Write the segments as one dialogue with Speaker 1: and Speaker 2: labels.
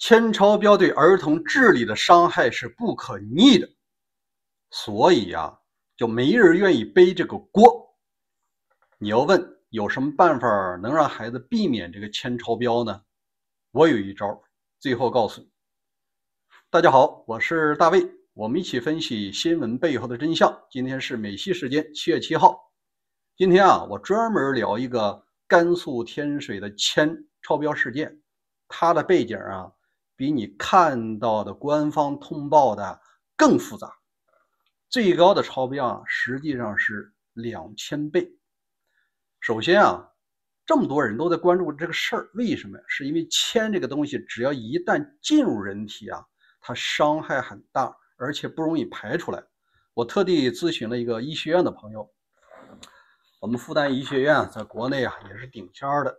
Speaker 1: 铅超标对儿童智力的伤害是不可逆的，所以呀，就没人愿意背这个锅。你要问有什么办法能让孩子避免这个铅超标呢？我有一招，最后告诉你。大家好，我是大卫，我们一起分析新闻背后的真相。今天是美西时间7月7号。今天啊，我专门聊一个甘肃天水的铅超标事件，它的背景啊，比你看到的官方通报的更复杂。最高的超标啊，实际上是2000倍。首先啊，这么多人都在关注这个事儿，为什么？是因为铅这个东西，只要一旦进入人体啊，它伤害很大，而且不容易排出来。我特地咨询了一个医学院的朋友，我们复旦医学院在国内啊也是顶尖的。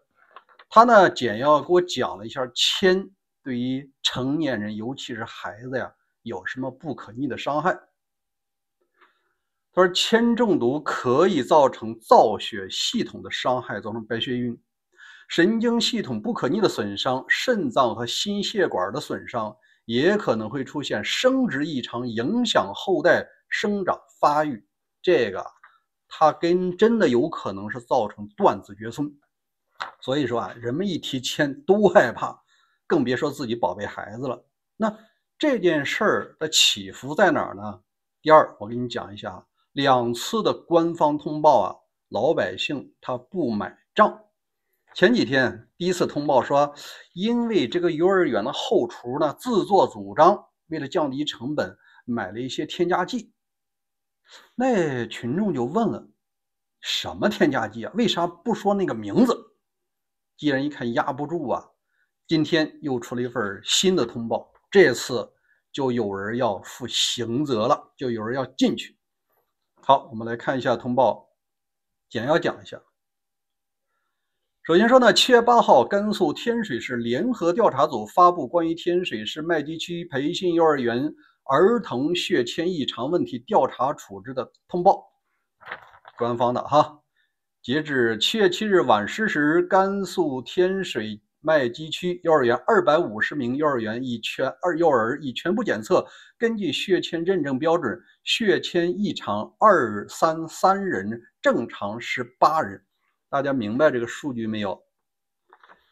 Speaker 1: 他呢简要给我讲了一下铅对于成年人，尤其是孩子呀，有什么不可逆的伤害。他说，铅中毒可以造成造血系统的伤害，造成白血晕、神经系统不可逆的损伤，肾脏和心血管的损伤，也可能会出现生殖异常，影响后代生长发育。这个它真的有可能是造成断子绝孙。所以说啊，人们一提铅都害怕，更别说自己宝贝孩子了。那这件事儿的起伏在哪儿呢？第二，我给你讲一下2次的官方通报啊，老百姓他不买账。前几天第一次通报说，因为这个幼儿园的后厨呢自作主张，为了降低成本，买了一些添加剂。那群众就问了，什么添加剂啊？为啥不说那个名字？既然一看压不住啊，今天又出了一份新的通报，这次就有人要负刑责了，就有人要进去。好，我们来看一下通报，简要讲一下。首先说呢，7月8号，甘肃天水市联合调查组发布关于天水市麦积区培训幼儿园儿童血铅异常问题调查处置的通报，官方的哈。截至7月7日晚10时，甘肃天水麦积区幼儿园250名幼儿已全部检测，根据血铅认证标准，血铅异常233人，正常18人。大家明白这个数据没有？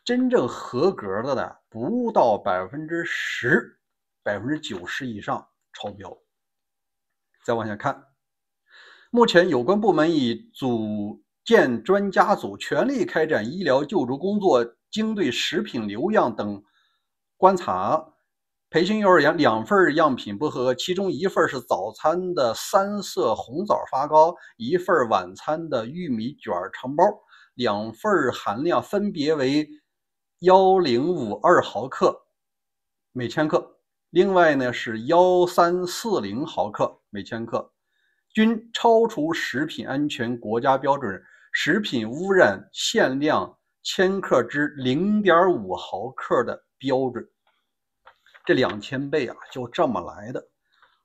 Speaker 1: 真正合格的呢，不到10%，90%以上超标。再往下看，目前有关部门已组建专家组，全力开展医疗救助工作，经对食品流样等观察。培训幼儿园2份样品不合格，其中1份是早餐的3色红枣发糕，1份晚餐的玉米卷肠包，2份含量分别为1052毫克每千克，另外呢是1340毫克每千克，均超出食品安全国家标准食品污染限量千克之0.5毫克的标准。这2000倍啊，就这么来的。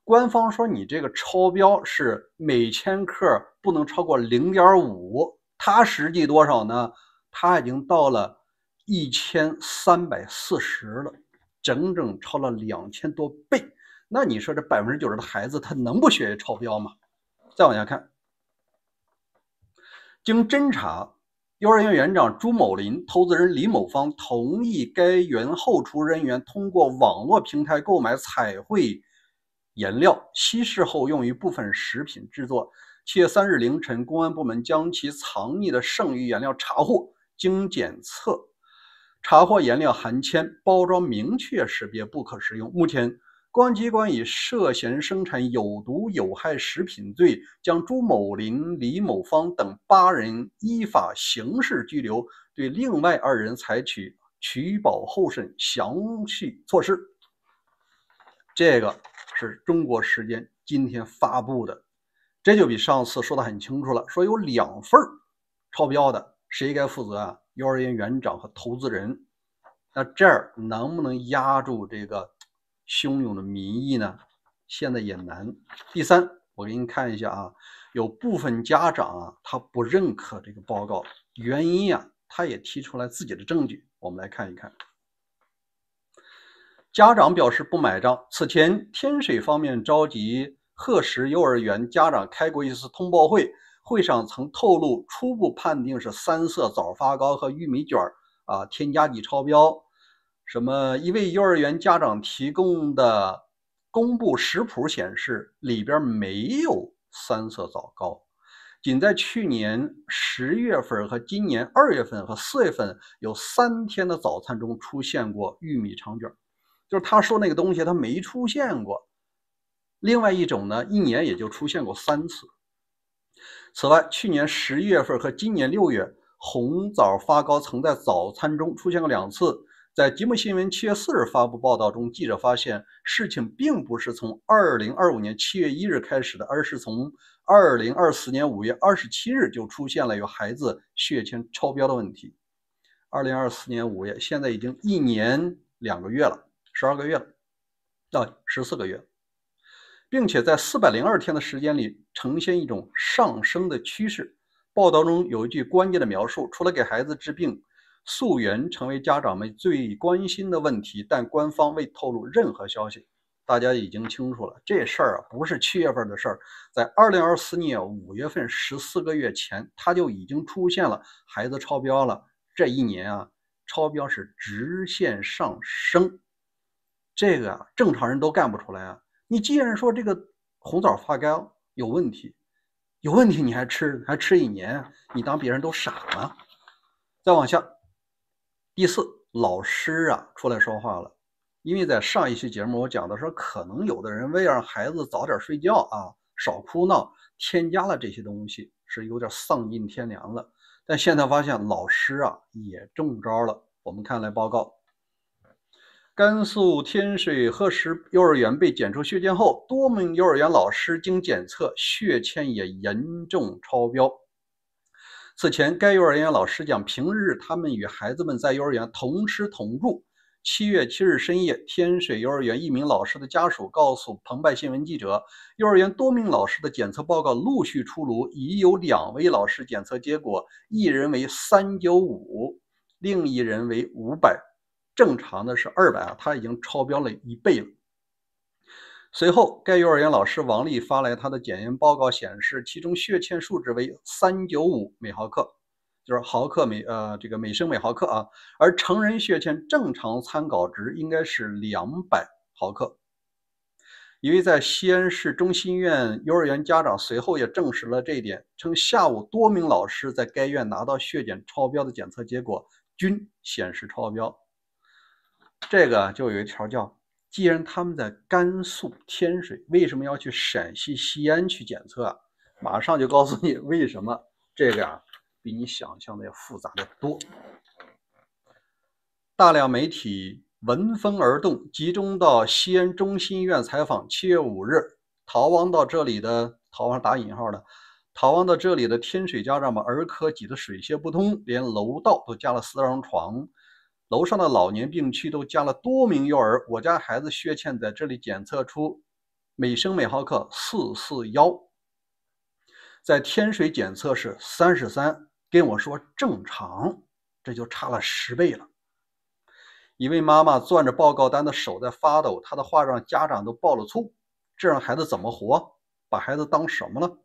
Speaker 1: 官方说你这个超标是每千克不能超过0.5，它实际多少呢？它已经到了1340了，整整超了2000多倍。那你说这90%的孩子他能不血液超标吗？再往下看，经侦查，幼儿园园长朱某林、投资人李某芳同意该园后厨人员通过网络平台购买彩绘颜料，稀释后用于部分食品制作。7月3日凌晨，公安部门将其藏匿的剩余颜料查获，经检测，查获颜料含铅，包装明确识别不可食用。目前，公安机关以涉嫌生产有毒有害食品罪，将朱某林、李某芳等8人依法刑事拘留，对另外2人采取取保候审详细措施。这个是中国时间今天发布的，这就比上次说的很清楚了，说有2份超标的，谁该负责啊？幼儿园园长和投资人。那这儿能不能压住这个汹涌的民意呢？现在也难。第三，我给你看一下啊，有部分家长啊，他不认可这个报告，原因啊，他也提出来自己的证据，我们来看一看。家长表示不买账。此前，天水方面召集鹤石幼儿园家长开过一次通报会，会上曾透露，初步判定是三色枣发糕和玉米卷添加剂超标。一位幼儿园家长提供的公布食谱显示，里边没有三色枣糕。仅在去年10月份和今年2月份和4月份有3天的早餐中出现过玉米肠卷，就是他说那个东西他没出现过。另外一种呢，一年也就出现过3次。此外，去年11月份和今年6月，红枣发糕曾在早餐中出现过2次。在吉木新闻7月4日发布报道中，记者发现事情并不是从2025年7月1日开始的，而是从2024年5月27日就出现了有孩子血铅超标的问题。2024年5月，现在已经1年2个月了，12个月了，到14个月，并且在402天的时间里呈现一种上升的趋势。报道中有一句关键的描述，除了给孩子治病，溯源成为家长们最关心的问题，但官方未透露任何消息。大家已经清楚了，这事儿不是7月份的事儿，在2024年5月份14个月前，它就已经出现了孩子超标了。这一年超标是直线上升，这个正常人都干不出来啊！你既然说这个红枣发糕有问题你还吃1年，你当别人都傻吗？再往下。第4，老师出来说话了。因为在上一期节目我讲的说，可能有的人为了让孩子早点睡觉少哭闹，添加了这些东西，是有点丧尽天良了。但现在发现老师也中招了。我们看来报告，甘肃天水鹤石幼儿园被检出血铅后，多名幼儿园老师经检测血铅也严重超标。此前，该幼儿园老师讲，平日他们与孩子们在幼儿园同吃同住。7月7日深夜，天水幼儿园一名老师的家属告诉澎湃新闻记者，幼儿园多名老师的检测报告陆续出炉，已有2位老师检测结果，一人为395，另一人为500，正常的是200他已经超标了1倍了。随后，该幼儿园老师王丽发来他的检验报告，显示其中血铅数值为395每毫克，就是每升每毫克而成人血铅正常参考值应该是200毫克。一位在西安市中心医院幼儿园家长随后也证实了这一点，称下午多名老师在该院拿到血检超标的检测结果均显示超标。这个就有一条叫，既然他们在甘肃天水，为什么要去陕西西安去检测马上就告诉你为什么，这个比你想象的要复杂的多。大量媒体闻风而动，集中到西安中心医院采访。7月5日，逃亡到这里的打引号的逃亡到这里的天水家长把儿科挤得水泄不通，连楼道都加了4张床，楼上的老年病区都加了多名幼儿。我家孩子血铅在这里检测出每升每毫克441，在天水检测是33，跟我说正常，这就差了10倍了。一位妈妈攥着报告单的手在发抖，她的话让家长都爆了粗，这让孩子怎么活？把孩子当什么了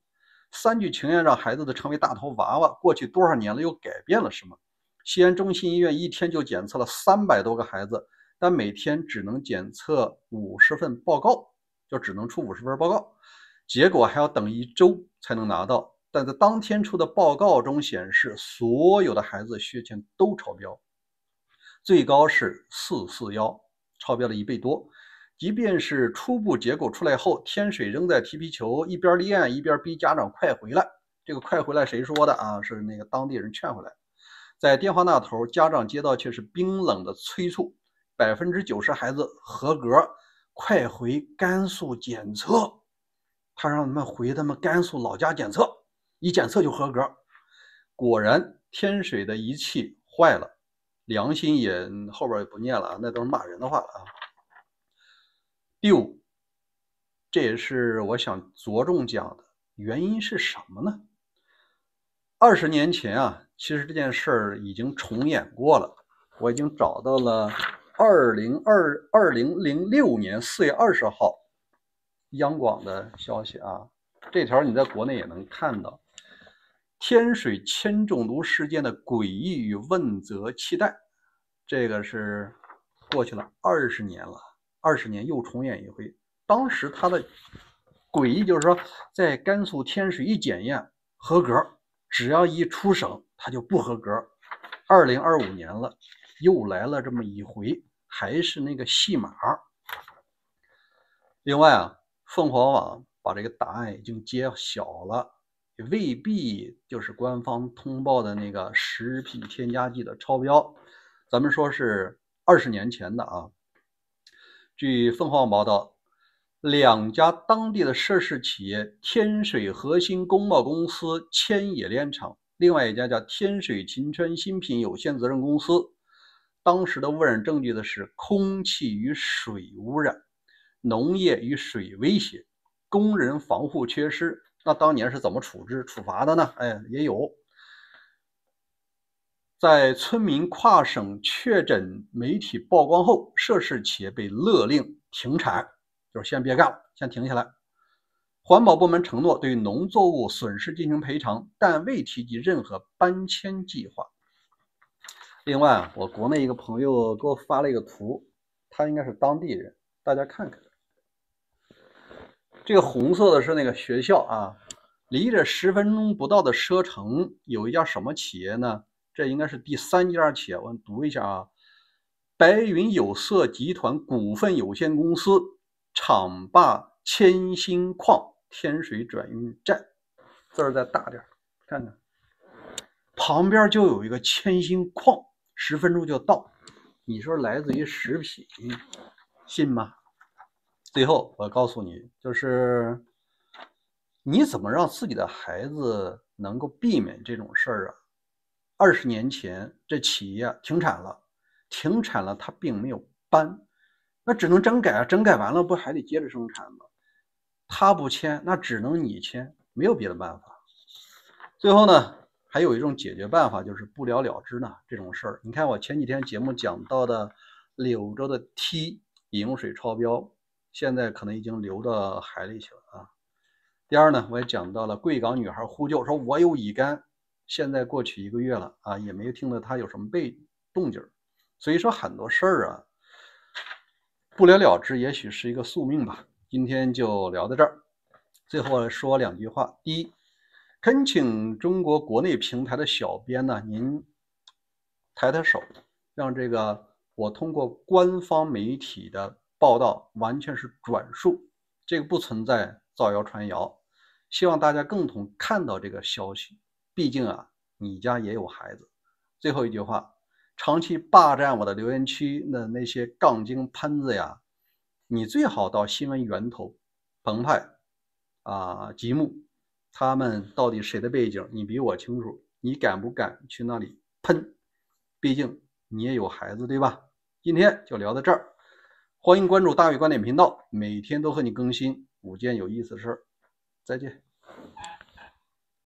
Speaker 1: ？3句情愿让孩子成为大头娃娃，过去多少年了又改变了什么？西安中心医院一天就检测了300多个孩子，但每天只能检测50份报告，就只能出50份报告，结果还要等1周才能拿到。但在当天出的报告中显示，所有的孩子血铅都超标，最高是441，超标了1倍多。即便是初步结果出来后，天水仍在踢皮球，一边立案一边逼家长快回来。这个快回来谁说的是那个当地人劝回来。在电话那头，家长接到却是冰冷的催促，90%孩子合格，快回甘肃检测。他让他们回他们甘肃老家检测，一检测就合格。果然，天水的仪器坏了，良心也后边也不念了那都是骂人的话了第5，这也是我想着重讲的，原因是什么呢？20年前其实这件事儿已经重演过了。我已经找到了2006年4月20号，央广的消息啊，这条你在国内也能看到。天水铅中毒事件的诡异与问责期待，这个是过去了20年了，20年又重演一回。当时它的诡异就是说，在甘肃天水一检验合格，只要一出省它就不合格。2025年了，又来了这么一回，还是那个戏码。另外啊，凤凰网把这个答案已经揭晓了，也未必就是官方通报的那个食品添加剂的超标。咱们说是20年前的啊。据凤凰网报道，2家当地的涉事企业天水核心工贸公司千冶炼厂，另外一家叫天水秦川新品有限责任公司，当时的污染证据的是空气与水污染、农业与水威胁、工人防护缺失。那当年是怎么处罚的呢？也有。在村民跨省确诊媒体曝光后，涉事企业被勒令停产，就是先别干了，先停下来。环保部门承诺对农作物损失进行赔偿，但未提及任何搬迁计划。另外，我国内一个朋友给我发了一个图，他应该是当地人，大家看看。这个红色的是那个学校啊，离着10分钟不到的车程，有一家什么企业呢？这应该是第3家企业，我读一下啊，白云有色集团股份有限公司厂坝铅锌矿天水转运站，字儿再大点，看看，旁边就有一个铅锌矿，10分钟就到。你说来自于食品，信吗？最后我告诉你，就是你怎么让自己的孩子能够避免这种事儿啊？20年前这企业停产了，它并没有搬，那只能整改啊，整改完了不还得接着生产吗？他不签，那只能你签，没有别的办法。最后呢，还有一种解决办法，就是不了了之呢。这种事儿，你看我前几天节目讲到的柳州的梯饮用水超标，现在可能已经流到海里去了啊。第二呢，我也讲到了贵港女孩呼救说我有乙肝，现在过去1个月了啊，也没有听到她有什么动静。所以说很多事儿啊，不了了之也许是一个宿命吧。今天就聊到这儿，最后说2句话。第一，恳请中国国内平台的小编呢，您抬手，让这个我通过官方媒体的报道完全是转述，这个不存在造谣传谣。希望大家共同看到这个消息，毕竟啊，你家也有孩子。最后一句话，长期霸占我的留言区的那些杠精喷子呀，你最好到新闻源头澎湃啊、极目，他们到底谁的背景你比我清楚，你敢不敢去那里喷？毕竟你也有孩子，对吧？今天就聊到这儿，欢迎关注大宇观点频道，每天都和你更新5件有意思的事儿。再见。